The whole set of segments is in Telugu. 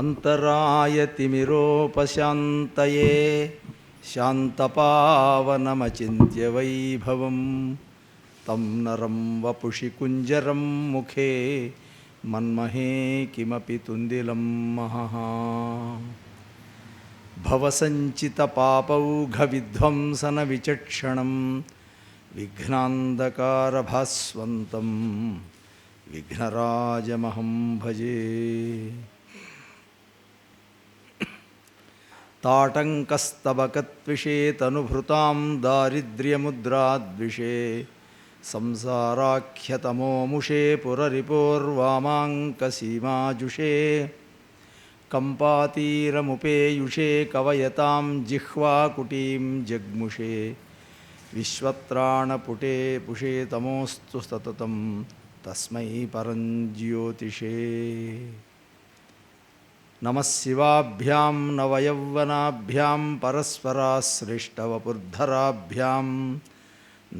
అంతరాయతిమిరోపశాంతయే శాంతపావనమచింత్య వైభవం తం నరం వపుషి కుంజరం ముఖే మన్మహే కిమపి తుందిలం మహః భవసంచితపాపౌఘవిధ్వంసన విచక్షణం విఘ్నాంధకారభాస్వంతం విఘ్నరాజమహం భజే. తాటంకస్తబకత్విషే తనుభృతాం దారిద్ర్యముద్రాద్విషే సంసారాఖ్యతమోముషే పురరిపోర్వామాంకసీమాజుషే కంపాతీరముపేయుషే కవయతాం జిహ్వాకుటీం జగ్ముషే విశ్వత్రాణపుటే పుషే తమోస్తు సతతం తస్మై పరంజ్యోతిషే. నమః శివాభ్యాం నవయౌవనాభ్యాం పరస్పరాశ్లిష్టవపుర్ధరాభ్యాం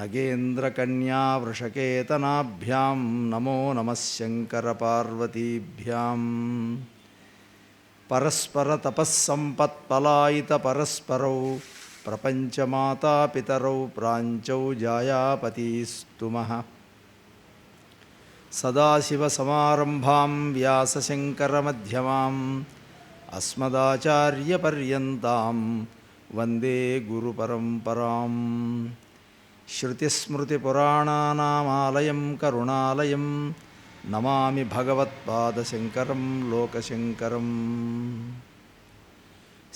నగేంద్రకన్యావృషకేతనాభ్యాం నమో నమః శంకరపార్వతీభ్యాం. పరస్పరతపస్సంపత్పలాయిత పరస్పరౌ ప్రపంచమాతాపితరౌ ప్రాంచౌ జాయాపతీస్తుమః. సదాశివసమారంభాం వ్యాసశంకరమధ్యమాం అస్మదాచార్యపర్యంతాం వందే గురుపరంపరాం. శృతిస్మృతిపురాణానామాలయం కరుణాలయం నమామి భగవత్పాదశంకరం లోకశంకరం.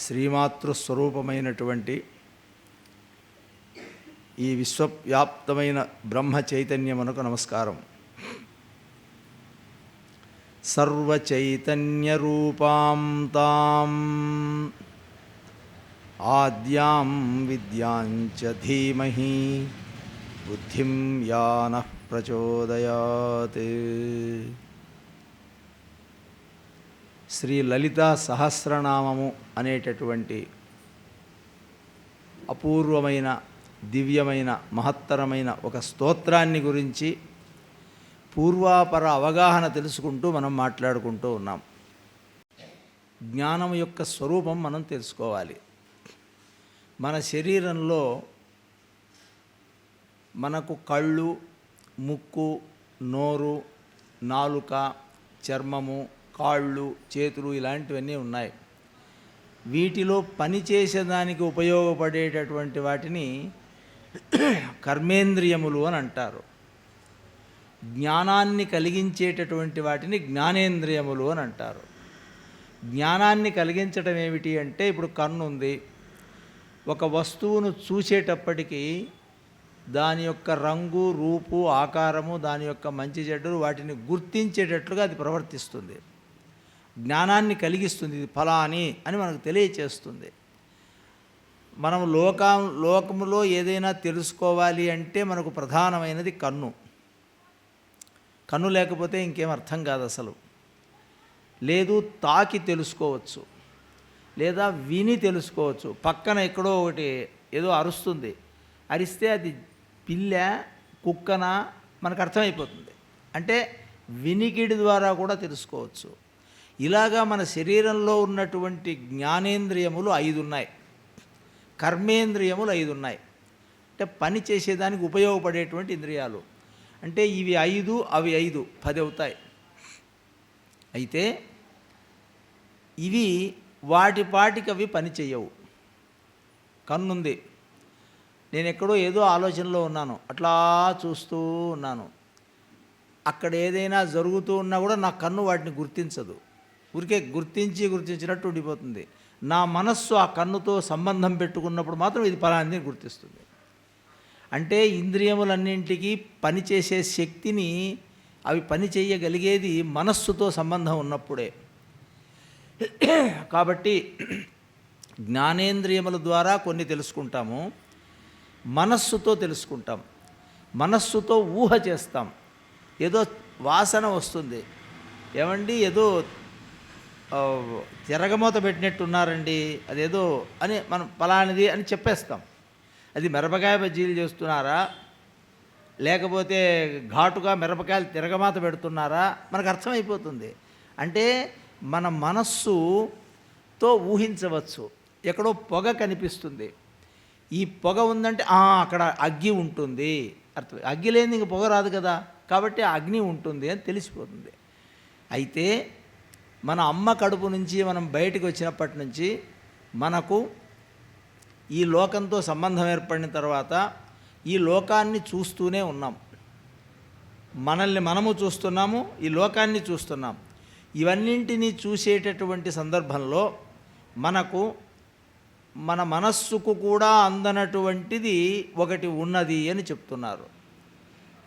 శ్రీమాతృస్వరూపమైనటువంటి ఈ విశ్వవ్యాప్తమైన బ్రహ్మ చైతన్యమునకు నమస్కారం. సర్వచైతన్యరూపాం తాం ఆద్యాం విద్యాంచ ధీమహి బుద్ధిం యా నః ప్రచోదయాత్. శ్రీ లలితా సహస్రనామము అనేటటువంటి అపూర్వమైన దివ్యమైన మహత్తరమైన ఒక స్తోత్రాన్ని గురించి పూర్వాపర అవగాహన తెలుసుకుంటూ మనం మాట్లాడుకుంటూ ఉన్నాం. జ్ఞానం యొక్క స్వరూపం మనం తెలుసుకోవాలి. మన శరీరంలో మనకు కళ్ళు, ముక్కు, నోరు, నాలుక, చర్మము, కాళ్ళు, చేతులు ఇలాంటివన్నీ ఉన్నాయి. వీటిలో పనిచేసేదానికి ఉపయోగపడేటటువంటి వాటిని కర్మేంద్రియములు అని అంటారు. జ్ఞానాన్ని కలిగించేటటువంటి వాటిని జ్ఞానేంద్రియములు అని అంటారు. జ్ఞానాన్ని కలిగించడం ఏమిటి అంటే, ఇప్పుడు కన్ను ఉంది. ఒక వస్తువును చూసేటప్పటికీ దాని యొక్క రంగు, రూపు, ఆకారము, దాని యొక్క మంచి చెడ్డలు వాటిని గుర్తించేటట్లుగా అది ప్రవర్తిస్తుంది. జ్ఞానాన్ని కలిగిస్తుంది. ఇది ఫలాని అని మనకు తెలియచేస్తుంది. మనం లోకములో ఏదైనా తెలుసుకోవాలి అంటే మనకు ప్రధానమైనది కన్ను. కన్ను లేకపోతే ఇంకేం అర్థం కాదు అసలు. లేదు తాకి తెలుసుకోవచ్చు, లేదా విని తెలుసుకోవచ్చు. పక్కన ఎక్కడో ఒకటి ఏదో అరుస్తుంది, అరిస్తే అది పిల్ల, కుక్కన మనకు అర్థమైపోతుంది. అంటే వినికిడి ద్వారా కూడా తెలుసుకోవచ్చు. ఇలాగా మన శరీరంలో ఉన్నటువంటి జ్ఞానేంద్రియములు 5 ఉన్నాయి, కర్మేంద్రియములు 5 ఉన్నాయి. అంటే పని చేసేదానికి ఉపయోగపడేటువంటి ఇంద్రియాలు. అంటే ఇవి 5 అవి 5 10 అవుతాయి. అయితే ఇవి వాటికి అవి పని చేయవు. కన్నుంది, నేను ఎక్కడో ఏదో ఆలోచనలో ఉన్నాను, అట్లా చూస్తూ ఉన్నాను. అక్కడ ఏదైనా జరుగుతూ ఉన్నా కూడా నా కన్ను వాటిని గుర్తించదు. ఊరికే గుర్తించినట్టు ఉండిపోతుంది. నా మనస్సు ఆ కన్నుతో సంబంధం పెట్టుకున్నప్పుడు మాత్రం ఇది ఫలాన్ని గుర్తిస్తుంది. అంటే ఇంద్రియములన్నింటికి పనిచేసే శక్తిని అవి పని చేయగలిగేది మనస్సుతో సంబంధం ఉన్నప్పుడే. కాబట్టి జ్ఞానేంద్రియముల ద్వారా కొన్ని తెలుసుకుంటాము, మనస్సుతో తెలుసుకుంటాం. మనస్సుతో ఊహ చేస్తాం. ఏదో వాసన వస్తుంది, ఏమండి ఏదో తిరగమూత పెట్టినట్టున్నారండి, అదేదో అని మనం ఫలానిది అని చెప్పేస్తాం. అది మిరపకాయ బజ్జీలు చేస్తున్నారా, లేకపోతే ఘాటుగా మిరపకాయలు తిరగమాత పెడుతున్నారా మనకు అర్థమైపోతుంది. అంటే మన మనస్సుతో ఊహించవచ్చు. ఎక్కడో పొగ కనిపిస్తుంది, ఈ పొగ ఉందంటే అక్కడ అగ్గి ఉంటుంది అర్థం. అగ్గి లేని ఇంక పొగ రాదు కదా, కాబట్టి ఆ అగ్ని ఉంటుంది అని తెలిసిపోతుంది. అయితే మన అమ్మ కడుపు నుంచి మనం బయటకు వచ్చినప్పటి నుంచి మనకు ఈ లోకంతో సంబంధం ఏర్పడిన తర్వాత ఈ లోకాన్ని చూస్తూనే ఉన్నాం. మనల్ని మనము చూస్తున్నాము, ఈ లోకాన్ని చూస్తున్నాం. ఇవన్నింటినీ చూసేటటువంటి సందర్భంలో మనకు మన మనస్సుకు కూడా అందనటువంటిది ఒకటి ఉన్నది అని చెప్తున్నారు.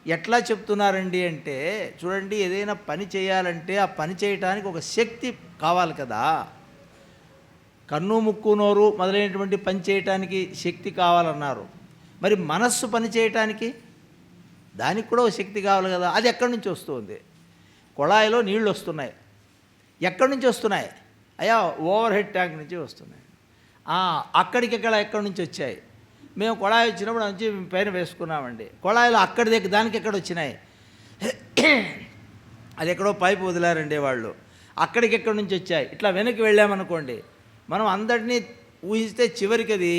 ఎట్లా చెప్తున్నారండి అంటే, చూడండి, ఏదైనా పని చేయాలంటే ఆ పని చేయటానికి ఒక శక్తి కావాలి కదా. కన్ను ముక్కు నోరు మొదలైనటువంటి పని చేయటానికి శక్తి కావాలన్నారు. మరి మనస్సు పని చేయటానికి దానికి కూడా ఒక శక్తి కావాలి కదా. అది ఎక్కడి నుంచి వస్తుంది? కుళాయిలో నీళ్ళు వస్తున్నాయి, ఎక్కడి నుంచి వస్తున్నాయి? అయ్యా ఓవర్ హెడ్ ట్యాంక్ నుంచి వస్తున్నాయి. అక్కడికిక్కడ ఎక్కడి నుంచి వచ్చాయి? మేము కుళాయి వచ్చినప్పుడు నుంచి పైన వేసుకున్నామండి. కుళాయిలో అక్కడి దగ్గర దానికి ఎక్కడ వచ్చినాయి? అది ఎక్కడో పైపు వదిలారండి వాళ్ళు, అక్కడికి ఎక్కడి నుంచి వచ్చాయి? ఇట్లా వెనక్కి వెళ్ళామనుకోండి, మనం అందరినీ ఊహిస్తే చివరికి అది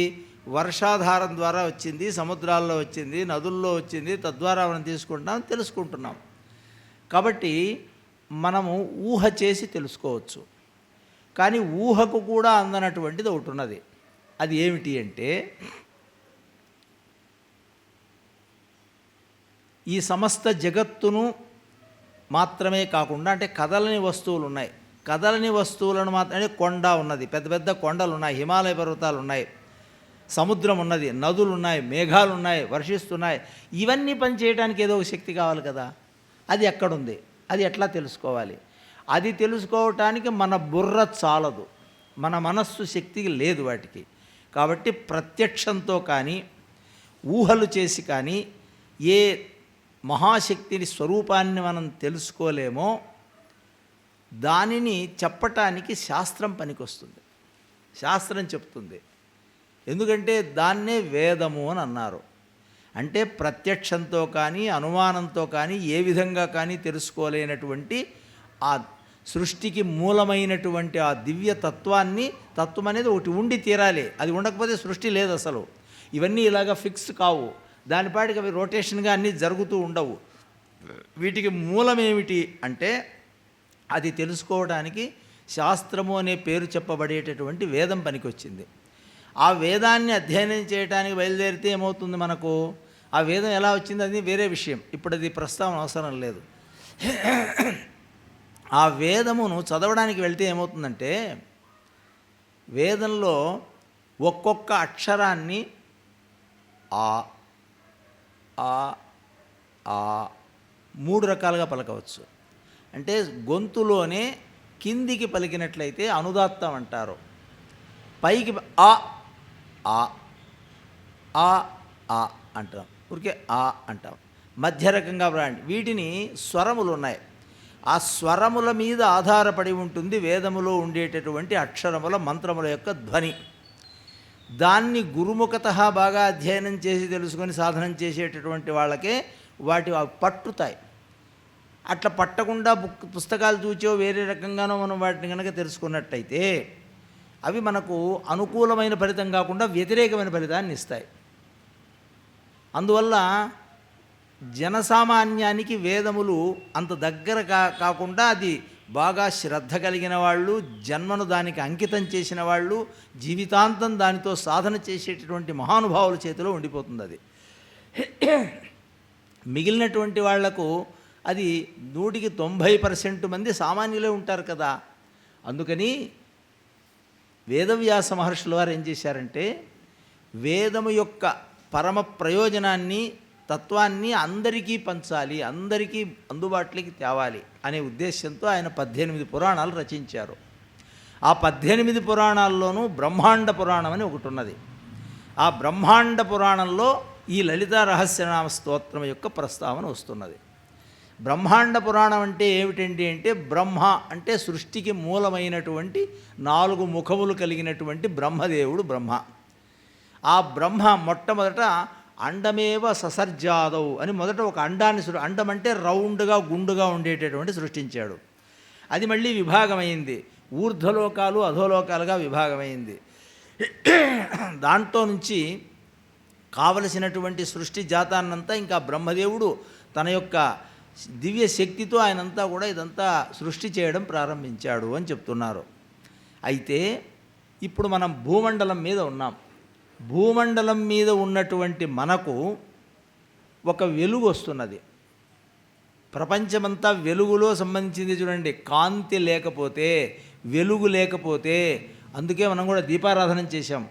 వర్షాధారం ద్వారా వచ్చింది, సముద్రాల్లో వచ్చింది, నదుల్లో వచ్చింది, తద్వారా మనం తీసుకుంటాం, తెలుసుకుంటున్నాం. కాబట్టి మనము ఊహ చేసి తెలుసుకోవచ్చు. కానీ ఊహకు కూడా అందనటువంటిది ఒకటి ఉన్నది. అది ఏమిటి అంటే, ఈ సమస్త జగత్తును మాత్రమే కాకుండా, అంటే కదలని వస్తువులు ఉన్నాయి, కదలని వస్తువులను మాత్రమే, కొండ ఉన్నది, పెద్ద పెద్ద కొండలు ఉన్నాయి, హిమాలయ పర్వతాలు ఉన్నాయి, సముద్రం ఉన్నది, నదులు ఉన్నాయి, మేఘాలు ఉన్నాయి, వర్షిస్తున్నాయి. ఇవన్నీ పని చేయడానికి ఏదో ఒక శక్తి కావాలి కదా. అది ఎక్కడుంది? అది ఎట్లా తెలుసుకోవాలి? అది తెలుసుకోవటానికి మన బుర్ర చాలదు, మన మనస్సు శక్తి లేదు వాటికి. కాబట్టి ప్రత్యక్షంతో కానీ ఊహలు చేసి కానీ ఏ మహాశక్తిని స్వరూపాన్ని మనం తెలుసుకోలేమో దానిని చెప్పటానికి శాస్త్రం పనికొస్తుంది. శాస్త్రం చెప్తుంది. ఎందుకంటే దాన్నే వేదము అని అన్నారు. అంటే ప్రత్యక్షంతో కానీ అనుమానంతో కానీ ఏ విధంగా కానీ తెలుసుకోలేనటువంటి ఆ సృష్టికి మూలమైనటువంటి ఆ దివ్య తత్వం అనేది ఒకటి ఉండి తీరాలి. అది ఉండకపోతే సృష్టి లేదు అసలు. ఇవన్నీ ఇలాగ ఫిక్స్ కావు, దానిపాటికి అవి రొటేషన్గా అన్నీ జరుగుతూ ఉండవు. వీటికి మూలమేమిటి అంటే, అది తెలుసుకోవడానికి శాస్త్రము అనే పేరు చెప్పబడేటటువంటి వేదం పనికొచ్చింది. ఆ వేదాన్ని అధ్యయనం చేయడానికి బయలుదేరితే ఏమవుతుంది మనకు? ఆ వేదం ఎలా వచ్చింది అది వేరే విషయం, ఇప్పుడు అది ప్రస్తావన అవసరం లేదు. ఆ వేదమును చదవడానికి వెళ్తే ఏమవుతుందంటే, వేదంలో ఒక్కొక్క అక్షరాన్ని ఆ ఆ ఆ 3 రకాలుగా పలకవచ్చు. అంటే గొంతులోనే కిందికి పలికినట్లయితే అనుదాత్తం అంటారు, పైకి ఆ ఆ ఆ ఆ అంటాం, ఊరికే ఆ అంటాం. మధ్య రకంగా వ్రాయండి. వీటిని స్వరములు ఉన్నాయి. ఆ స్వరముల మీద ఆధారపడి ఉంటుంది వేదములో ఉండేటటువంటి అక్షరముల మంత్రముల యొక్క ధ్వని. దాన్ని గురుముఖత బాగా అధ్యయనం చేసి తెలుసుకొని సాధనం చేసేటటువంటి వాళ్ళకే వాటి పట్టుతాయి. అట్లా పట్టకుండా పుస్తకాలు చూచో వేరే రకంగానో మనం వాటిని కనుక తెలుసుకున్నట్టయితే అవి మనకు అనుకూలమైన ఫలితం కాకుండా వ్యతిరేకమైన ఫలితాన్ని ఇస్తాయి. అందువల్ల జనసామాన్యానికి వేదములు అంత దగ్గర కాకుండా అది బాగా శ్రద్ధ కలిగిన వాళ్ళు, జన్మను దానికి అంకితం చేసిన వాళ్ళు, జీవితాంతం దానితో సాధన చేసేటటువంటి మహానుభావుల చేతిలో ఉండిపోతుంది అది. మిగిలినటువంటి వాళ్లకు అది 100కి 90% మంది సామాన్యులే ఉంటారు కదా. అందుకని వేదవ్యాస మహర్షుల వారు ఏం చేశారంటే, వేదము యొక్క పరమ ప్రయోజనాన్ని, తత్వాన్ని అందరికీ పంచాలి, అందరికీ అందుబాటులోకి తేవాలి అనే ఉద్దేశంతో ఆయన 18 పురాణాలు రచించారు. ఆ 18 పురాణాల్లోనూ బ్రహ్మాండ పురాణం అని ఒకటి ఉన్నది. ఆ బ్రహ్మాండ పురాణంలో ఈ లలితా రహస్యనామ స్తోత్రం యొక్క ప్రస్తావన వస్తున్నది. బ్రహ్మాండ పురాణం అంటే ఏమిటండి అంటే, బ్రహ్మ అంటే సృష్టికి మూలమైనటువంటి 4 ముఖములు కలిగినటువంటి బ్రహ్మదేవుడు బ్రహ్మ. ఆ బ్రహ్మ మొట్టమొదట అండమేవ ససర్జాదవు అని మొదట ఒక అండాన్ని, అండం అంటే రౌండ్గా గుండుగా ఉండేటటువంటి సృష్టించాడు. అది మళ్ళీ విభాగమైంది, ఊర్ధ్వలోకాలు అధోలోకాలుగా విభాగమైంది. దాంట్లో నుంచి కావలసినటువంటి సృష్టి జాతాన్నంతా ఇంకా బ్రహ్మదేవుడు తన యొక్క దివ్య శక్తితో ఆయనంతా కూడా ఇదంతా సృష్టి చేయడం ప్రారంభించాడు అని చెప్తున్నారు. అయితే ఇప్పుడు మనం భూమండలం మీద ఉన్నాం. భూమండలం మీద ఉన్నటువంటి మనకు ఒక వెలుగు వస్తున్నది. ప్రపంచమంతా వెలుగులో సంబంధించింది. చూడండి, కాంతి లేకపోతే, వెలుగు లేకపోతే, అందుకే మనం కూడా దీపారాధన చేశాం.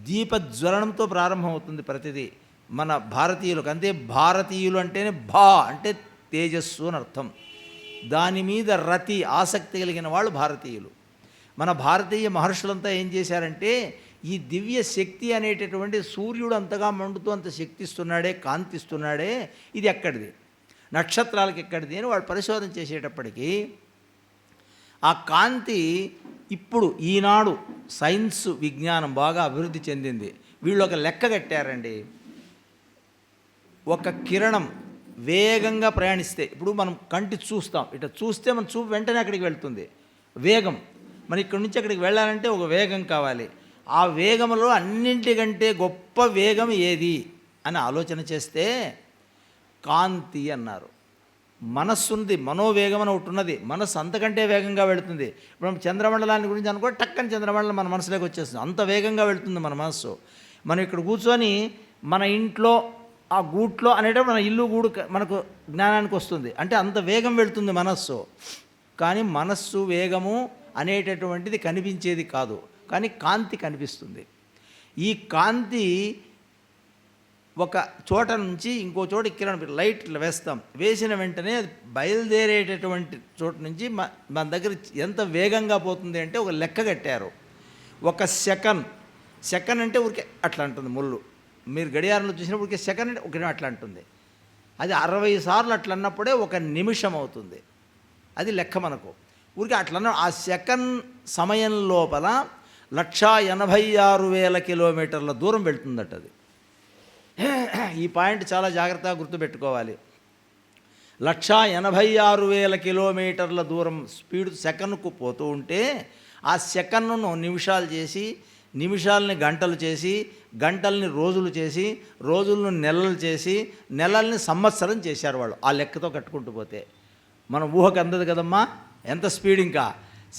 దీపజ్వలనంతో ప్రారంభమవుతుంది ప్రతిదీ మన భారతీయులకు. అంతే, భారతీయులు అంటేనే భా అంటే తేజస్సు అని అర్థం. దాని మీద రతి ఆసక్తి కలిగిన వాళ్ళు భారతీయులు. మన భారతీయ మహర్షులంతా ఏం చేశారంటే, ఈ దివ్య శక్తి అనేటటువంటి సూర్యుడు అంతగా మండుతూ అంత శక్తిస్తున్నాడే, కాంతిస్తున్నాడే, ఇది ఎక్కడిది, నక్షత్రాలకు ఎక్కడిది అని వాళ్ళు పరిశోధన చేసేటప్పటికీ ఆ కాంతి ఇప్పుడు ఈనాడు సైన్స్ విజ్ఞానం బాగా అభివృద్ధి చెందింది. వీళ్ళు ఒక లెక్క కట్టారండి. ఒక కిరణం వేగంగా ప్రయాణిస్తే, ఇప్పుడు మనం కంటి చూస్తాం, ఇట్లా చూస్తే మన చూపు వెంటనే అక్కడికి వెళ్తుంది, వేగం. మరి ఇక్కడి నుంచి అక్కడికి వెళ్ళాలంటే ఒక వేగం కావాలి. ఆ వేగంలో అన్నింటికంటే గొప్ప వేగం ఏది అని ఆలోచన చేస్తే కాంతి అన్నారు. మనస్సు ఉంది, మనోవేగం అని ఒకటి ఉన్నది. మనస్సు అంతకంటే వేగంగా వెళుతుంది. ఇప్పుడు మనం చంద్రమండలాన్ని గురించి అనుకో, టక్కని చంద్రమండలం మన మనసులోకి వచ్చేస్తుంది. అంత వేగంగా వెళుతుంది మన మనస్సు. మనం ఇక్కడ కూర్చొని మన ఇంట్లో ఆ గూట్లో అనేటప్పుడు మన ఇల్లు గూడు మనకు జ్ఞానానికి వస్తుంది. అంటే అంత వేగం వెళుతుంది మనస్సు. కానీ మనస్సు వేగము అనేటటువంటిది కనిపించేది కాదు, కానీ కాంతి కనిపిస్తుంది. ఈ కాంతి ఒక చోట నుంచి ఇంకో చోట కిరణం లైట్లు వేస్తాం, వేసిన వెంటనే అది బయలుదేరేటటువంటి చోట నుంచి మన దగ్గర ఎంత వేగంగా పోతుంది అంటే ఒక లెక్క కట్టారు. ఒక సెకండ్ అంటే ఊరికే అట్లా అంటుంది ముళ్ళు. మీరు గడియారంలో చూసినప్పుడు ఊరికే సెకండ్ అంటే ఒక అట్లా అంటుంది. అది 60 సార్లు అట్లా అన్నప్పుడే ఒక నిమిషం అవుతుంది. అది లెక్క మనకు. ఊరికే అట్లా ఆ సెకండ్ సమయం లోపల 186,000 కిలోమీటర్ల దూరం వెళ్తుందట అది. ఈ పాయింట్ చాలా జాగ్రత్తగా గుర్తుపెట్టుకోవాలి. 186,000 కిలోమీటర్ల దూరం స్పీడ్ సెకన్కు పోతూ ఉంటే, ఆ సెకన్ను నిమిషాలు చేసి, నిమిషాలని గంటలు చేసి, గంటల్ని రోజులు చేసి, రోజులను నెలలు చేసి, నెలల్ని సంవత్సరం చేశారు వాళ్ళు. ఆ లెక్కతో కట్టుకుంటూ పోతే మన ఊహకు అందదు కదమ్మా ఎంత స్పీడ్. ఇంకా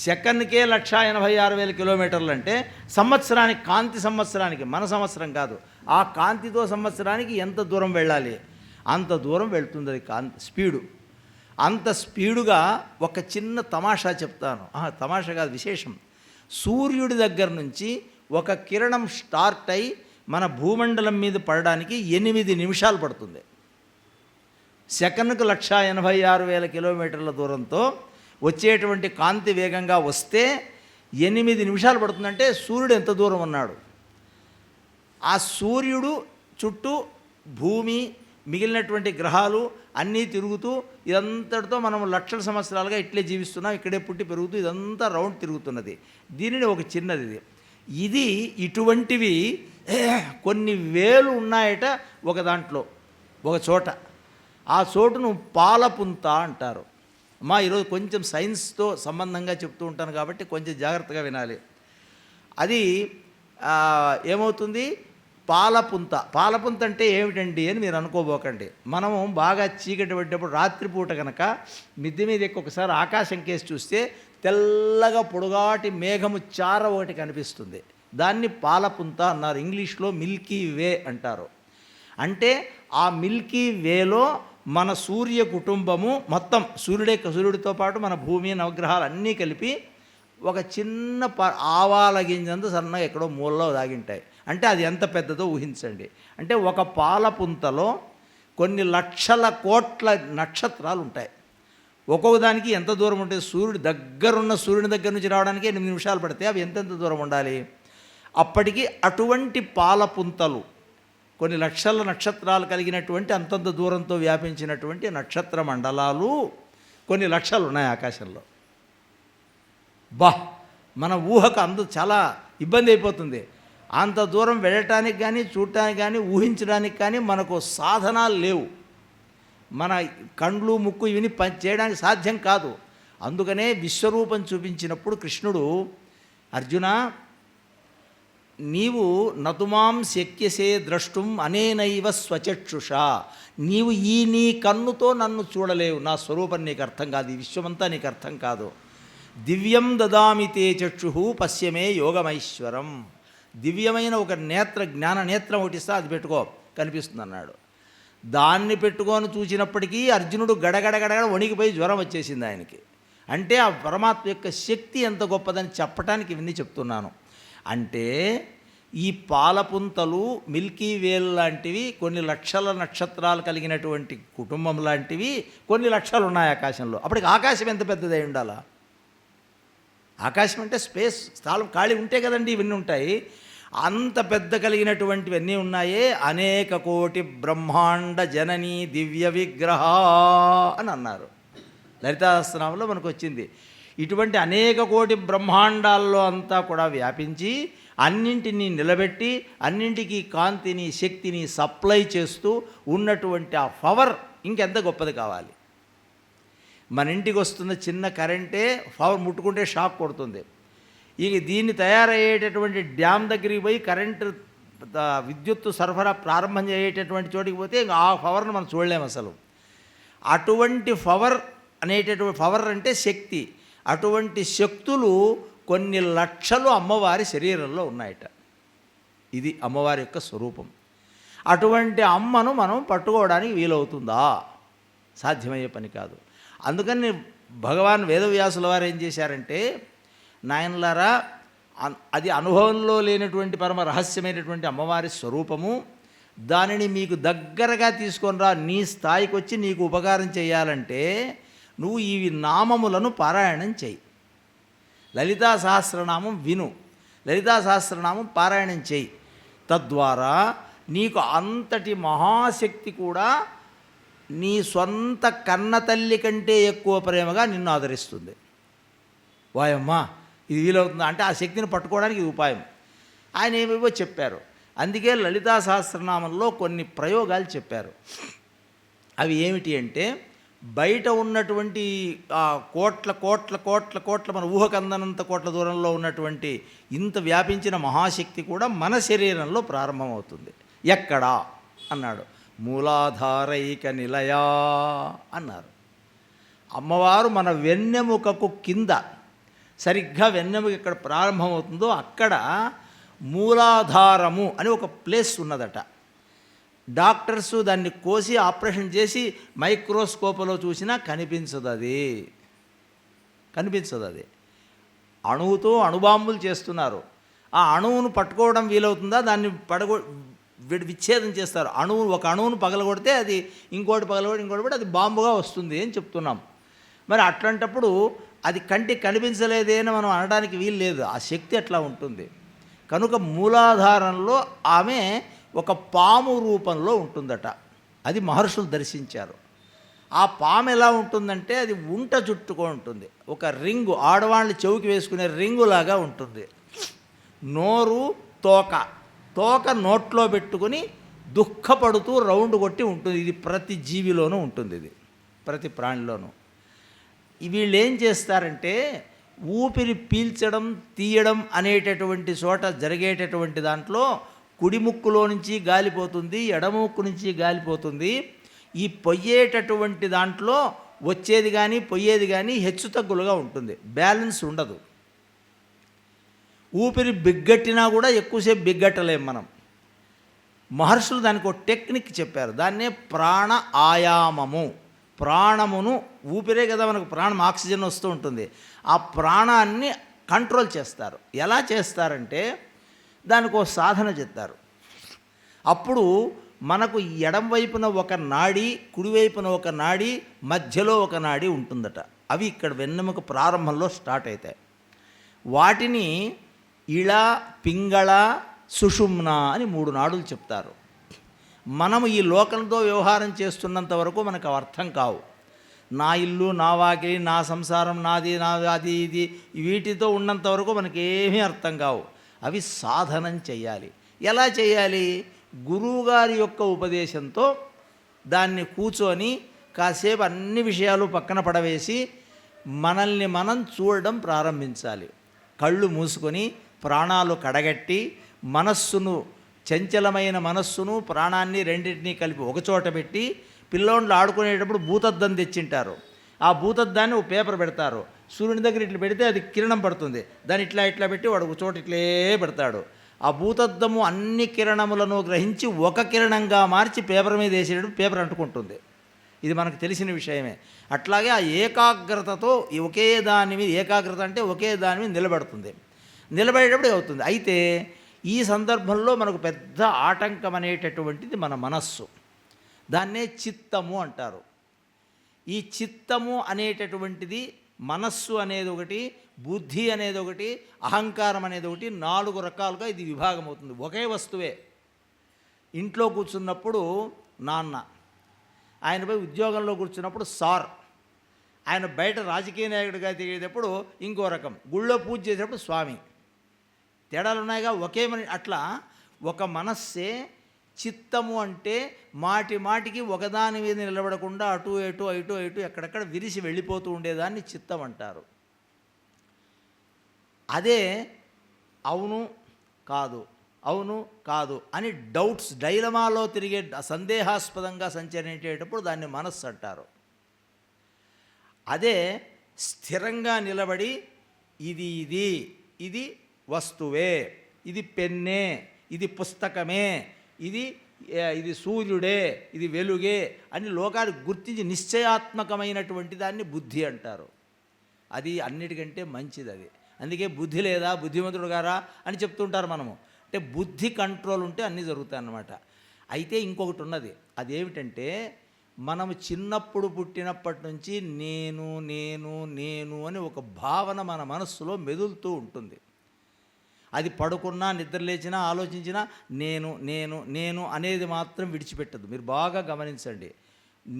సెకన్కే 186,000 కిలోమీటర్లు అంటే సంవత్సరానికి, కాంతి సంవత్సరానికి, మన సంవత్సరం కాదు, ఆ కాంతితో సంవత్సరానికి ఎంత దూరం వెళ్ళాలి, అంత దూరం వెళ్తుంది అది కాంతి స్పీడు. అంత స్పీడుగా ఒక చిన్న తమాషా చెప్తాను. తమాషా కాదు, విశేషం. సూర్యుడి దగ్గర నుంచి ఒక కిరణం స్టార్ట్ అయి మన భూమండలం మీద పడడానికి 8 నిమిషాలు పడుతుంది. సెకన్కు 186,000 కిలోమీటర్ల దూరంతో వచ్చేటువంటి కాంతి వేగంగా వస్తే 8 నిమిషాలు పడుతుందంటే సూర్యుడు ఎంత దూరం ఉన్నాడు. ఆ సూర్యుడు చుట్టూ భూమి, మిగిలినటువంటి గ్రహాలు అన్నీ తిరుగుతూ, ఇదంతటితో మనం లక్షల సంవత్సరాలుగా ఇట్లే జీవిస్తున్నాం, ఇక్కడే పుట్టి పెరుగుతూ ఇదంతా రౌండ్ తిరుగుతున్నది. దీనిని ఒక చిన్నది ఇది ఇటువంటివి కొన్ని వేలు ఉన్నాయట ఒక దాంట్లో, ఒక చోట. ఆ చోటును పాలపుంత అంటారు. ఈరోజు కొంచెం సైన్స్తో సంబంధంగా చెప్తూ ఉంటాను కాబట్టి కొంచెం జాగ్రత్తగా వినాలి. అది ఏమవుతుంది, పాలపుంత అంటే ఏమిటండి అని మీరు అనుకోబోకండి. మనము బాగా చీకటి పడ్డప్పుడు రాత్రిపూట కనుక మిద్దె మీద ఒకసారి ఆకాశం కేసి చూస్తే తెల్లగా పొడుగాటి మేఘము చార ఒకటి కనిపిస్తుంది. దాన్ని పాలపుంత అన్నారు. ఇంగ్లీష్లో మిల్కీ వే అంటారు. అంటే ఆ మిల్కీ వేలో మన సూర్య కుటుంబము మొత్తం, సూర్యుడితో పాటు మన భూమి, నవగ్రహాలు అన్నీ కలిపి ఒక చిన్న ఆవాల గింజంత సన్నగా ఎక్కడో మూలలో దాగింటాయి. అంటే అది ఎంత పెద్దదో ఊహించండి. అంటే ఒక పాలపుంతలో కొన్ని లక్షల కోట్ల నక్షత్రాలు ఉంటాయి. ఒక్కొక్క దానికి ఎంత దూరం ఉంటుంది, సూర్యుడి దగ్గర నుంచి రావడానికి 8 నిమిషాలు పడితే అవి ఎంతెంత దూరం ఉండాలి. అప్పటికి అటువంటి పాలపుంతలు, కొన్ని లక్షల నక్షత్రాలు కలిగినటువంటి అంతంత దూరంతో వ్యాపించినటువంటి నక్షత్ర మండలాలు కొన్ని లక్షలు ఉన్నాయి ఆకాశంలో. మన ఊహకు చాలా ఇబ్బంది అయిపోతుంది. అంత దూరం వెళ్ళటానికి కానీ, చూడటానికి కానీ, ఊహించడానికి కానీ మనకు సాధనాలు లేవు. మన కండ్లు, ముక్కు ఇవన్నీ చేయడానికి సాధ్యం కాదు. అందుకనే విశ్వరూపం చూపించినప్పుడు కృష్ణుడు, అర్జున నీవు నతుమాం శక్యసే ద్రష్టుం అనేనైవ స్వచక్షుష, నీవు ఈ నీ కన్నుతో నన్ను చూడలేవు, నా స్వరూపం నీకు అర్థం కాదు, ఈ విశ్వమంతా నీకు అర్థం కాదు. దివ్యం దదామి తే చక్షు పశ్యమే యోగమైశ్వరం, దివ్యమైన ఒక నేత్ర జ్ఞాన నేత్రం ఒకటి ఇస్తా, అది పెట్టుకో కనిపిస్తుంది అన్నాడు. దాన్ని పెట్టుకొని చూసినప్పటికీ అర్జునుడు గడగడగడగడ వణికిపోయి జ్వరం వచ్చేసింది ఆయనకి. అంటే ఆ పరమాత్మ యొక్క శక్తి ఎంత గొప్పదని చెప్పటానికి ఇవన్నీ చెప్తున్నాను. అంటే ఈ పాలపుంతలు, మిల్కీ వేల్ లాంటివి, కొన్ని లక్షల నక్షత్రాలు కలిగినటువంటి కుటుంబం లాంటివి కొన్ని లక్షలు ఉన్నాయి ఆకాశంలో. అప్పటికి ఆకాశం ఎంత పెద్దదై ఉండాలా? ఆకాశం అంటే స్పేస్, స్థలం ఖాళీ ఉంటే కదండి ఇవన్నీ ఉంటాయి. అంత పెద్ద కలిగినటువంటివన్నీ ఉన్నాయే. అనేక కోటి బ్రహ్మాండ జనని దివ్య విగ్రహ అని అన్నారు. లలితా సహస్రనామంలో మనకు వచ్చింది. ఇటువంటి అనేక కోటి బ్రహ్మాండాల్లో అంతా కూడా వ్యాపించి అన్నింటినీ నిలబెట్టి అన్నింటికీ కాంతిని శక్తిని సప్లై చేస్తూ ఉన్నటువంటి ఆ పవర్ ఇంకెంత గొప్పది కావాలి? మన ఇంటికి వస్తున్న చిన్న కరెంటే పవర్ ముట్టుకుంటే షాక్ కొడుతుంది. ఇక దీన్ని తయారయ్యేటటువంటి డ్యామ్ దగ్గరికి పోయి కరెంటు విద్యుత్తు సరఫరా ప్రారంభం చేయేటటువంటి చోటికి పోతే ఇంకా ఆ పవర్ను మనం చూడలేము అసలు. అటువంటి పవర్ అనేటటువంటి, పవర్ అంటే శక్తి, అటువంటి శక్తులు కొన్ని లక్షలు అమ్మవారి శరీరంలో ఉన్నాయట. ఇది అమ్మవారి యొక్క స్వరూపం. అటువంటి అమ్మను మనం పట్టుకోవడానికి వీలవుతుందా? సాధ్యమయ్యే పని కాదు. అందుకని భగవాన్ వేదవ్యాసుల వారు ఏం చేశారంటే, నాయనలారా అది అనుభవంలో లేనటువంటి పరమ రహస్యమైనటువంటి అమ్మవారి స్వరూపము, దానిని మీకు దగ్గరగా తీసుకొని రా, నీ స్థాయికి వచ్చి నీకు ఉపకారం చేయాలంటే నువ్వు ఈ నామములను పారాయణం చెయ్యి. లలితా సహస్రనామం విను, లలితా సహస్రనామం పారాయణం చెయ్యి. తద్వారా నీకు అంతటి మహాశక్తి కూడా నీ సొంత కన్న తల్లి కంటే ఎక్కువ ప్రేమగా నిన్ను ఆదరిస్తుంది. వాయమ్మా ఇది వీలవుతుందా అంటే ఆ శక్తిని పట్టుకోవడానికి ఇది ఉపాయం. ఆయన ఏవేవో చెప్పారు. అందుకే లలితా సహస్రనామంలో కొన్ని ప్రయోగాలు చెప్పారు. అవి ఏమిటి అంటే, బయట ఉన్నటువంటి కోట్ల కోట్ల కోట్ల కోట్ల మన ఊహకందనంత కోట్ల దూరంలో ఉన్నటువంటి ఇంత వ్యాపించిన మహాశక్తి కూడా మన శరీరంలో ప్రారంభమవుతుంది. ఎక్కడా అన్నాడు? మూలాధారైక నిలయా అన్నారు. అమ్మవారు మన వెన్నెముకకు కింద, సరిగ్గా వెన్నెముక ఇక్కడ ప్రారంభమవుతుందో అక్కడ మూలాధారము అని ఒక ప్లేస్ ఉన్నదట. డాక్టర్స్ దాన్ని కోసి ఆపరేషన్ చేసి మైక్రోస్కోప్లో చూసినా కనిపించదు అది. అణువుతో అణుబాంబులు చేస్తున్నారు. ఆ అణువును పట్టుకోవడం వీలవుతుందా? దాన్ని విచ్ఛేదం చేస్తారు. ఒక అణువును పగలగొడితే అది ఇంకోటి పగలగొడి అది బాంబుగా వస్తుంది అని చెప్తున్నాం. మరి అట్లాంటప్పుడు అది కంటికి కనిపించలేదే అని మనం అనడానికి వీలు లేదు. ఆ శక్తి అట్లా ఉంటుంది. కనుక మూలాధారంలో ఆమె ఒక పాము రూపంలో ఉంటుందట. అది మహర్షులు దర్శించారు. ఆ పాము ఎలా ఉంటుందంటే అది ఉంట చుట్టుకో ఉంటుంది. ఒక రింగు, ఆడవాళ్ళు చెవికి వేసుకునే రింగులాగా ఉంటుంది. నోరు, తోక నోట్లో పెట్టుకుని దుఃఖపడుతూ రౌండ్ కొట్టి ఉంటుంది. ఇది ప్రతి జీవిలోనూ ఉంటుంది, ఇది ప్రతి ప్రాణిలోనూ. వీళ్ళు ఏం చేస్తారంటే, ఊపిరి పీల్చడం తీయడం అనేటటువంటి చోట జరిగేటటువంటి దాంట్లో కుడి ముక్కులో నుంచి గాలిపోతుంది, ఎడమ ముక్కు నుంచి గాలిపోతుంది. ఈ పొయ్యేటటువంటి దాంట్లో వచ్చేది కానీ పొయ్యేది కానీ హెచ్చు తగ్గులుగా ఉంటుంది, బ్యాలెన్స్ ఉండదు. ఊపిరి బిగ్గట్టినా కూడా ఎక్కువసేపు బిగ్గట్టలేం మనం. మహర్షులు దానికి ఒక టెక్నిక్ చెప్పారు. దాన్నే ప్రాణ ఆయామము. ప్రాణమును, ఊపిరే కదా మనకు ప్రాణం, ఆక్సిజన్ వస్తూ ఉంటుంది. ఆ ప్రాణాన్ని కంట్రోల్ చేస్తారు. ఎలా చేస్తారంటే దానికి ఒక సాధన చెప్తారు. అప్పుడు మనకు ఎడం వైపున ఒక నాడి, కుడివైపున ఒక నాడి, మధ్యలో ఒక నాడి ఉంటుందట. అవి ఇక్కడ వెన్నెముక ప్రారంభంలో స్టార్ట్ అవుతాయి. వాటిని ఇళ, పింగళ, సుషుమ్న అని 3 నాడులు చెప్తారు. మనము ఈ లోకంతో వ్యవహారం చేస్తున్నంత వరకు మనకు అర్థం కావు. నా ఇల్లు, నా వాకిలి, నా సంసారం, నాది, అది, ఇది, వీటితో ఉన్నంత వరకు మనకేమీ అర్థం కావు. అవి సాధనం చేయాలి. ఎలా చేయాలి? గురువుగారి యొక్క ఉపదేశంతో దాన్ని కూర్చొని కాసేపు అన్ని విషయాలు పక్కన పడవేసి మనల్ని మనం చూడడం ప్రారంభించాలి. కళ్ళు మూసుకొని ప్రాణాలు కడగట్టి మనస్సును, చంచలమైన మనస్సును ప్రాణాన్ని రెండింటినీ కలిపి ఒకచోట పెట్టి, పిల్లోళ్ళు ఆడుకునేటప్పుడు భూతద్దం తెచ్చింటారు. ఆ భూతద్దాన్ని ఒక పేపర్ పెడతారు. సూర్యుని దగ్గర ఇట్లా పెడితే అది కిరణం పడుతుంది. దాన్ని ఇట్లా ఇట్లా పెట్టి వాడు ఒక చోట ఇట్లే పెడతాడు. ఆ భూతద్దము అన్ని కిరణములను గ్రహించి ఒక కిరణంగా మార్చి పేపర్ మీద వేసేటప్పుడు పేపర్ అంటుకుంటుంది. ఇది మనకు తెలిసిన విషయమే. అట్లాగే ఆ ఏకాగ్రతతో ఒకే దాని మీద, ఏకాగ్రత అంటే ఒకే దాని మీద నిలబడుతుంది. నిలబడేటప్పుడు అవుతుంది. అయితే ఈ సందర్భంలో మనకు పెద్ద ఆటంకం అనేటటువంటిది మన మనస్సు. దాన్నే చిత్తము అంటారు. ఈ చిత్తము అనేటటువంటిది, మనస్సు అనేది ఒకటి, బుద్ధి అనేది ఒకటి, అహంకారం అనేది ఒకటి, 4 రకాలుగా ఇది విభాగం అవుతుంది. ఒకే వస్తువే. ఇంట్లో కూర్చున్నప్పుడు నాన్న, ఆయనపై ఉద్యోగంలో కూర్చున్నప్పుడు సార్, ఆయన బయట రాజకీయ నాయకుడిగా తిరిగేటప్పుడు ఇంకో రకం, గుళ్ళో పూజ చేసేటప్పుడు స్వామి. తేడాలు ఉన్నాయిగా. అట్లా ఒక మనస్సే. చిత్తము అంటే మాటి మాటికి ఒకదాని మీద నిలబడకుండా అటు ఇటు ఎక్కడెక్కడ విరిసి వెళ్ళిపోతూ ఉండేదాన్ని చిత్తం అంటారు. అదే అవును కాదు, అవును కాదు అని డౌట్స్, డైలమాలో తిరిగే, సందేహాస్పదంగా సంచరించేటప్పుడు దాన్ని మనస్సు అంటారు. అదే స్థిరంగా నిలబడి ఇది వస్తువే, ఇది పెన్నే, ఇది పుస్తకమే, ఇది సూర్యుడే, ఇది వెలుగే అని లోకానికి గుర్తించి నిశ్చయాత్మకమైనటువంటి దాన్ని బుద్ధి అంటారు. అది అన్నిటికంటే మంచిది. అది అందుకే బుద్ధి లేదా, బుద్ధిమంతుడు గారా అని చెప్తుంటారు మనము. అంటే బుద్ధి కంట్రోల్ ఉంటే అన్నీ జరుగుతాయి అన్నమాట. అయితే ఇంకొకటి ఉన్నది. అదేమిటంటే, మనము చిన్నప్పుడు పుట్టినప్పటి నుంచి నేను నేను నేను అని ఒక భావన మన మనస్సులో మెదులుతూ ఉంటుంది. అది పడుకున్నా, నిద్ర లేచినా, ఆలోచించినా నేను నేను నేను అనేది మాత్రం విడిచిపెట్టదు. మీరు బాగా గమనించండి.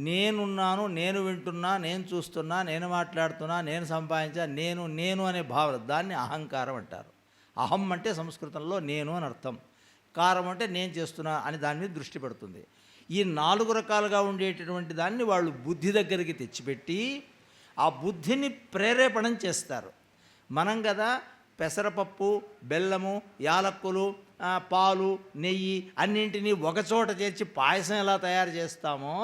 నేనున్నాను, నేను వింటున్నా, నేను చూస్తున్నా, నేను మాట్లాడుతున్నా, నేను సంపాదించా, నేను నేను అనే భావన, దాన్ని అహంకారం అంటారు. అహం అంటే సంస్కృతంలో నేను అని అర్థం. కారం అంటే నేను చేస్తున్నా అని దాని మీద దృష్టి పెడుతుంది. ఈ 4 రకాలుగా ఉండేటటువంటి దాన్ని వాళ్ళు బుద్ధి దగ్గరికి తెచ్చిపెట్టి ఆ బుద్ధిని ప్రేరేపణం చేస్తారు. మనం కదా పెసరపప్పు, బెల్లము, యాలక్కులు, పాలు, నెయ్యి అన్నింటినీ ఒకచోట చేర్చి పాయసం ఎలా తయారు చేస్తామో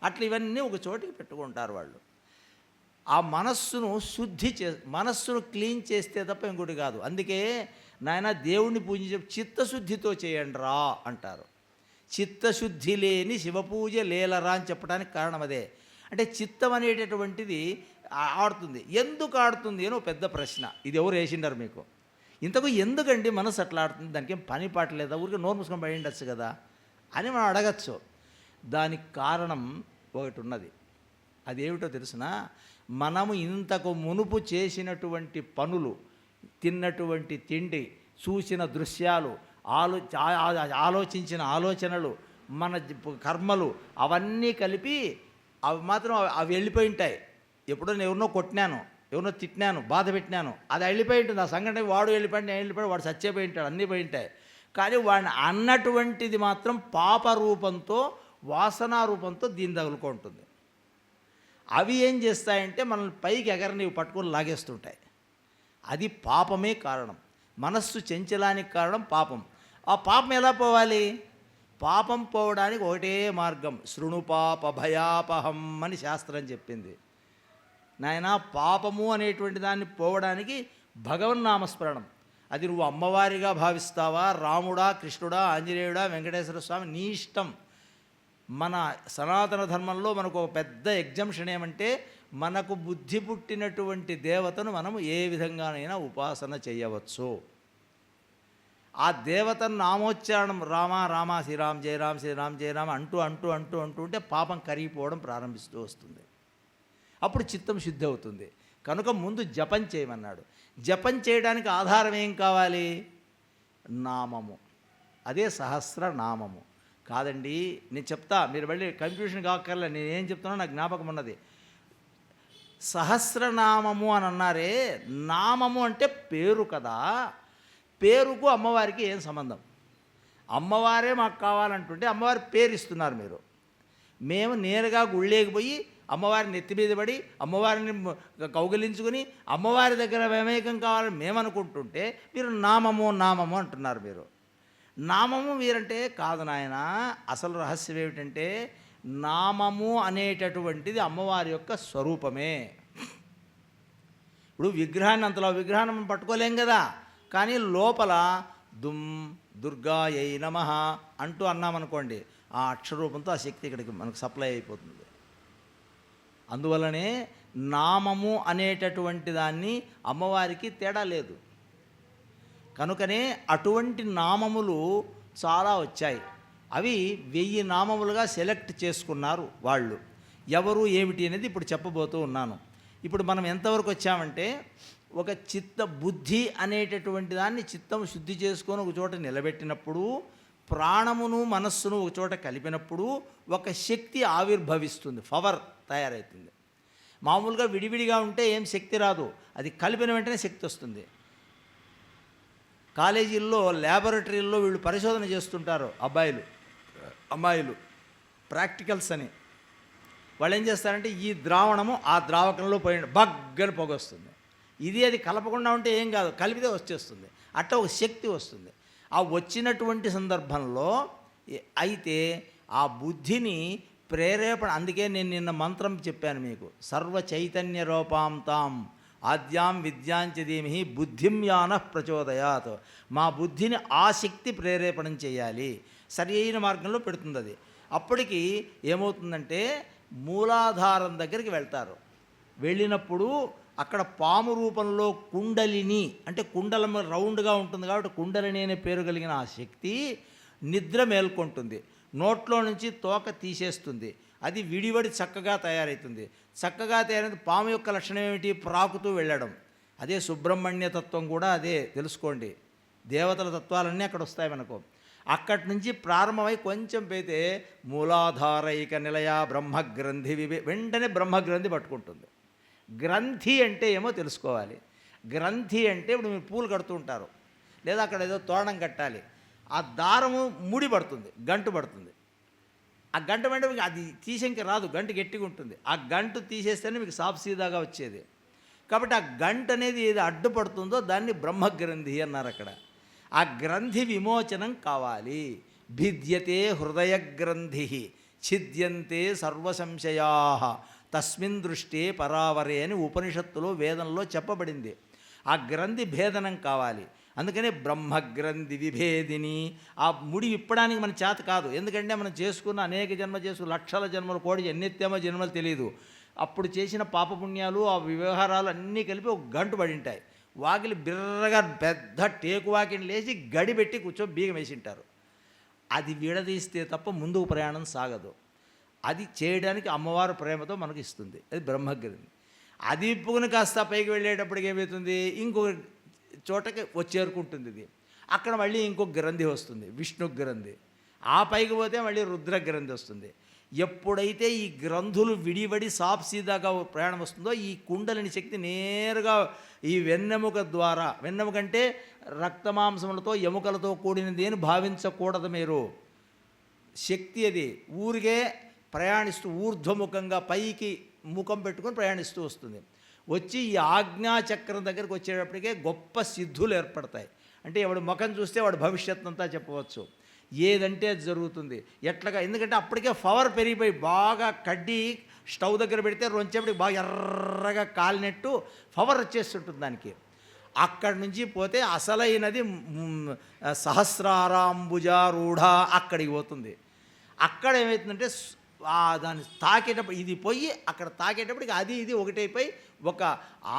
అట్లా ఇవన్నీ ఒక చోటికి పెట్టుకుంటారు వాళ్ళు. ఆ మనస్సును మనస్సును క్లీన్ చేస్తే తప్ప ఇంకోటి కాదు. అందుకే నాయన దేవుణ్ణి పూజించే చిత్తశుద్ధితో చేయండి రా అంటారు. చిత్తశుద్ధి లేని శివపూజ లేలరా అని చెప్పడానికి కారణం అదే. అంటే చిత్తం అనేటటువంటిది ఆడుతుంది. ఎందుకు ఆడుతుంది అని పెద్ద ప్రశ్న. ఇది ఎవరు వేసిండారు మీకు? ఇంతకు ఎందుకండి మనసు అట్లా ఆడుతుంది? దానికి ఏం పని పాట లేదా? ఊరికి నోరు మూసుకొని పడి ఉండొచ్చు కదా అని మనం అడగచ్చు. దానికి కారణం ఒకటి ఉన్నది. అదేమిటో తెలుసిన? మనము ఇంతకు మునుపు చేసినటువంటి పనులు, తిన్నటువంటి తిండి, చూసిన దృశ్యాలు, ఆలోచించిన ఆలోచనలు, మన కర్మలు అవన్నీ కలిపి అవి వెళ్ళిపోయి ఉంటాయి. ఎప్పుడో నేను ఎవరినో కొట్టినాను, ఎవరినో తిట్టినాను, బాధ పెట్టినాను, అది వెళ్ళిపోయి ఉంటుంది. ఆ సంఘటన వాడు వెళ్ళిపోయి, నేను వెళ్ళిపోయి, వాడు చచ్చిపోయి ఉంటాడు, అన్నీ పోయి ఉంటాయి. కానీ వాడిని అన్నటువంటిది మాత్రం పాప రూపంతో, వాసనా రూపంతో దీన్ని తగులుకుంటుంది. అవి ఏం చేస్తాయంటే మనల్ని పైకి ఎగరనివి పట్టుకొని లాగేస్తుంటాయి. అది పాపమే కారణం. మనస్సు చంచలానికి కారణం పాపం. ఆ పాపం ఎలా పోవాలి? పాపం పోవడానికి ఒకటే మార్గం, శృణు పాప భయాపహం అని శాస్త్రం చెప్పింది. నాయన, పాపము అనేటువంటి దాన్ని పోవడానికి భగవన్నామస్మరణం. అది నువ్వు అమ్మవారిగా భావిస్తావా, రాముడా, కృష్ణుడా, ఆంజనేయుడా, వెంకటేశ్వర స్వామి, నీ ఇష్టం. మన సనాతన ధర్మంలో మనకు ఒక పెద్ద ఎగ్జంప్షన్ ఏమంటే, మనకు బుద్ధి పుట్టినటువంటి దేవతను మనము ఏ విధంగానైనా ఉపాసన చేయవచ్చు. ఆ దేవతను నామోచ్చారణం రామ రామ శ్రీరామ్ జయరామ్ శ్రీరామ్ జయరామ్ అంటూ అంటూ అంటూ అంటూ ఉంటే పాపం కరిగిపోవడం ప్రారంభిస్తూ వస్తుంది. అప్పుడు చిత్తం శుద్ధి అవుతుంది. కనుక ముందు జపం చేయమన్నాడు. జపం చేయడానికి ఆధారం ఏం కావాలి? నామము. అదే సహస్రనామము. కాదండి, నేను చెప్తా, మీరు మళ్ళీ కన్ఫ్యూషన్ కాకర్లే. నేనేం చెప్తున్నా నాకు జ్ఞాపకం ఉన్నది. సహస్రనామము అని అన్నారే, నామము అంటే పేరు కదా. పేరుకు అమ్మవారికి ఏం సంబంధం? అమ్మవారే మాకు కావాలంటుంటే అమ్మవారి పేరు ఇస్తున్నారు మీరు. మేము నేరుగా గుళ్ళేకి పోయి అమ్మవారిని నెత్తి మీద పడి అమ్మవారిని కౌగిలించుకుని అమ్మవారి దగ్గర మమేకం కావాలని మేమనుకుంటుంటే మీరు నామము నామము అంటున్నారు. మీరు నామము వీరంటే కాదు నాయన. అసలు రహస్యం ఏమిటంటే నామము అనేటటువంటిది అమ్మవారి యొక్క స్వరూపమే. ఇప్పుడు విగ్రహాన్ని అంతలో విగ్రహాన్ని పట్టుకోలేం కదా, కానీ లోపల దుర్గాయై నమః అంటూ అన్నామనుకోండి, ఆ అక్షరూపంతో ఆ శక్తి ఇక్కడికి మనకు సప్లై అయిపోతుంది. అందువల్లనే నామము అనేటటువంటి దాన్ని అమ్మవారికి తేడా లేదు. కనుకనే అటువంటి నామములు చాలా వచ్చాయి. అవి 1000 నామములుగా సెలెక్ట్ చేసుకున్నారు వాళ్ళు. ఎవరు ఏమిటి అనేది ఇప్పుడు చెప్పబోతూ ఉన్నాను. ఇప్పుడు మనం ఎంతవరకు వచ్చామంటే, ఒక చిత్త బుద్ధి అనేటటువంటి దాన్ని చిత్తం శుద్ధి చేసుకొని ఒక చోట నిలబెట్టినప్పుడు, ప్రాణమును మనస్సును ఒక చోట కలిపినప్పుడు ఒక శక్తి ఆవిర్భవిస్తుంది, పవర్ తయారవుతుంది. మామూలుగా విడివిడిగా ఉంటే ఏం శక్తి రాదు, అది కలిపిన వెంటనే శక్తి వస్తుంది. కాలేజీల్లో ల్యాబొరేటరీల్లో వీళ్ళు పరిశోధన చేస్తుంటారు, అమ్మాయిలు ప్రాక్టికల్స్ అని. వాళ్ళు ఏం చేస్తారంటే, ఈ ద్రావణము ఆ ద్రావకంలో పోయిన బగ్గని పొగొస్తుంది. ఇది అది కలపకుండా ఉంటే ఏం కాదు, కలిపితే వచ్చేస్తుంది. అట్లా ఒక శక్తి వస్తుంది. ఆ వచ్చినటువంటి సందర్భంలో అయితే ఆ బుద్ధిని ప్రేరేపణ, అందుకే నేను నిన్న మంత్రం చెప్పాను మీకు, సర్వ చైతన్య రూపాం తాం ఆద్యాం విద్యాంచ ధీమహి బుద్ధిం యానః ప్రచోదయాత్. మా బుద్ధిని ఆ శక్తి ప్రేరేపణం చేయాలి, సరి అయిన మార్గంలో పెడుతుంది అది. అప్పటికి ఏమవుతుందంటే, మూలాధారం దగ్గరికి వెళ్తారు. వెళ్ళినప్పుడు అక్కడ పాము రూపంలో కుండలిని, అంటే కుండలం రౌండ్గా ఉంటుంది కాబట్టి కుండలిని అనే పేరు కలిగిన ఆ శక్తి నిద్ర మేల్కొంటుంది. నోట్లో నుంచి తోక తీసేస్తుంది. అది విడివడి చక్కగా తయారవుతుంది. చక్కగా తయారైన పాము యొక్క లక్షణం ఏమిటి? ప్రాకుతూ వెళ్ళడం. అదే సుబ్రహ్మణ్య తత్వం కూడా అదే, తెలుసుకోండి. దేవతల తత్వాలన్నీ అక్కడ వస్తాయి మనకు. అక్కడి నుంచి ప్రారంభమై కొంచెం పోతే మూలాధారైక నిలయ బ్రహ్మగ్రంథి వెంటనే బ్రహ్మగ్రంథి పట్టుకుంటుంది. గ్రంథి అంటే ఏమో తెలుసుకోవాలి. గ్రంథి అంటే ఇప్పుడు మీరు పూలు కడుతూ ఉంటారు, లేదా అక్కడ ఏదో తోరణం కట్టాలి, ఆ దారము ముడి పడుతుంది, గంటు పడుతుంది. ఆ గంట వెంట మీకు అది తీసేంక రాదు, గంటు గట్టిగా ఉంటుంది. ఆ గంటు తీసేస్తేనే మీకు సాఫ్ సీదాగా వచ్చేది. కాబట్టి ఆ గంట అనేది ఏది అడ్డుపడుతుందో దాన్ని బ్రహ్మగ్రంథి అన్నారు అక్కడ. ఆ గ్రంథి విమోచనం కావాలి. భిద్యతే హృదయ గ్రంథి ఛిద్యంతే సర్వసంశయా తస్మిన్ దృష్టే పరావరే అని ఉపనిషత్తులో వేదంలో చెప్పబడింది. ఆ గ్రంథి భేదనం కావాలి. అందుకనే బ్రహ్మగ్రంథి విభేదిని. ఆ ముడి విప్పడానికి మన చేత కాదు, ఎందుకంటే మనం చేసుకున్న అనేక లక్షల జన్మలు, కోడి ఎన్నెత్తేమో జన్మలు తెలియదు. అప్పుడు చేసిన పాపపుణ్యాలు, ఆ వ్యవహారాలు అన్నీ కలిపి ఒక గంటు పడి ఉంటాయి. వాకిలి బిర్రగా పెద్ద టేకు వాకిని లేచి గడి పెట్టి బీగం వేసింటారు. అది విడదీస్తే తప్ప ముందుకు ప్రయాణం సాగదు. అది చేయడానికి అమ్మవారు ప్రేమతో మనకు ఇస్తుంది. అది బ్రహ్మగ్రంథి. అది ఇప్పుకుని కాస్త పైకి వెళ్ళేటప్పటికి ఏమవుతుంది, ఇంకొక చోటకి చేరుకుంటుంది. ఇది అక్కడ మళ్ళీ ఇంకొక గ్రంథి వస్తుంది, విష్ణు గ్రంథి. ఆ పైకి పోతే మళ్ళీ రుద్ర గ్రంథి వస్తుంది. ఎప్పుడైతే ఈ గ్రంథులు విడివడి సాప్సీదాగా ప్రయాణం వస్తుందో, ఈ కుండలిని శక్తి నేరుగా ఈ వెన్నెముక ద్వారా, వెన్నెముకంటే రక్తమాంసములతో ఎముకలతో కూడినది అని భావించకూడదు మీరు. శక్తి అది ఊరికే ప్రయాణిస్తూ ఊర్ధ్వముఖంగా పైకి ముఖం పెట్టుకొని ప్రయాణిస్తూ వస్తుంది. వచ్చి ఈ ఆజ్ఞాచక్రం దగ్గరికి వచ్చేటప్పటికే గొప్ప సిద్ధులు ఏర్పడతాయి. అంటే ఎవడు ముఖం చూస్తే వాడు భవిష్యత్తు అంతా చెప్పవచ్చు. ఏదంటే అది జరుగుతుంది ఎట్లాగా. ఎందుకంటే అప్పటికే పవర్ పెరిగిపోయి బాగా కడ్డీ స్టవ్ దగ్గర పెడితే రొంచేపటికి బాగా ఎర్రగా కాలినట్టు పవర్ వచ్చేస్తుంటుంది దానికి. అక్కడి నుంచి పోతే అసలైనది సహస్రారాంబుజారూఢ అక్కడికి పోతుంది. అక్కడ ఏమవుతుందంటే దాన్ని తాకేటప్పుడు ఇది పోయి అక్కడ తాకేటప్పటికి అది ఇది ఒకటైపోయి ఒక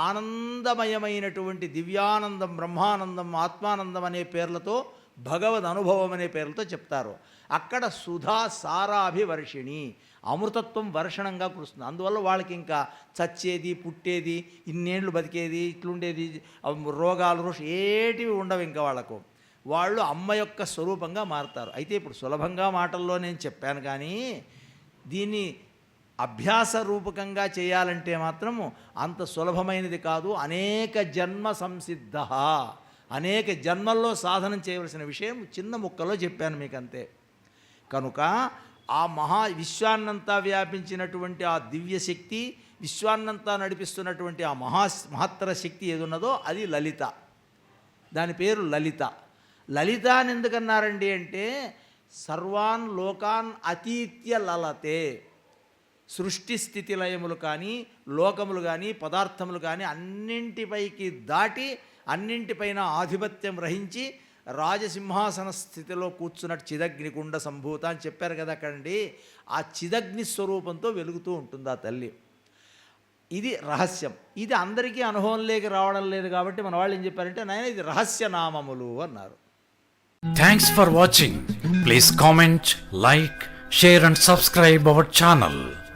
ఆనందమయమైనటువంటి దివ్యానందం, బ్రహ్మానందం, ఆత్మానందం అనే పేర్లతో, భగవద్ అనుభవం అనే పేర్లతో చెప్తారు. అక్కడ సుధా సారాభివర్షిణి, అమృతత్వం వర్షణంగా కురుస్తుంది. అందువల్ల వాళ్ళకి ఇంకా చచ్చేది, పుట్టేది, ఇన్నేళ్ళు బతికేది, ఇట్లుండేది, రోగాలు ఏటివి ఉండవు ఇంకా వాళ్ళకు. వాళ్ళు అమ్మ యొక్క స్వరూపంగా మారుతారు. అయితే ఇప్పుడు సులభంగా మాటల్లో నేను చెప్పాను, కానీ దీన్ని అభ్యాస రూపకంగా చేయాలంటే మాత్రము అంత సులభమైనది కాదు. అనేక జన్మ సంసిద్ధ, అనేక జన్మల్లో సాధనం చేయవలసిన విషయం చిన్న ముక్కలో చెప్పాను మీకు అంతే. కనుక ఆ విశ్వాన్నంతా వ్యాపించినటువంటి ఆ దివ్యశక్తి, విశ్వాన్నంతా నడిపిస్తున్నటువంటి ఆ మహత్తర శక్తి ఏది ఉన్నదో అది లలిత. దాని పేరు లలిత. లలిత అని ఎందుకన్నారండి అంటే సర్వాన్ లోకాన్ అతీత్య లలతే. సృష్టి స్థితి లయములు కానీ, లోకములు కానీ, పదార్థములు కానీ అన్నింటిపైకి దాటి అన్నింటిపైన ఆధిపత్యం వహించి రాజసింహాసన స్థితిలో కూర్చున్నట్టు చిదగ్నికుండ సంభూత అని చెప్పారు కదా అక్కడండి. ఆ చిదగ్ని స్వరూపంతో వెలుగుతూ ఉంటుంది ఆ తల్లి. ఇది రహస్యం. ఇది అందరికీ అనుభవంలోకి రావడం లేదు కాబట్టి మన వాళ్ళు ఏం చెప్పారంటే నాయన ఇది రహస్య నామములు అన్నారు. Thanks for watching. Please comment, like, share and subscribe our channel.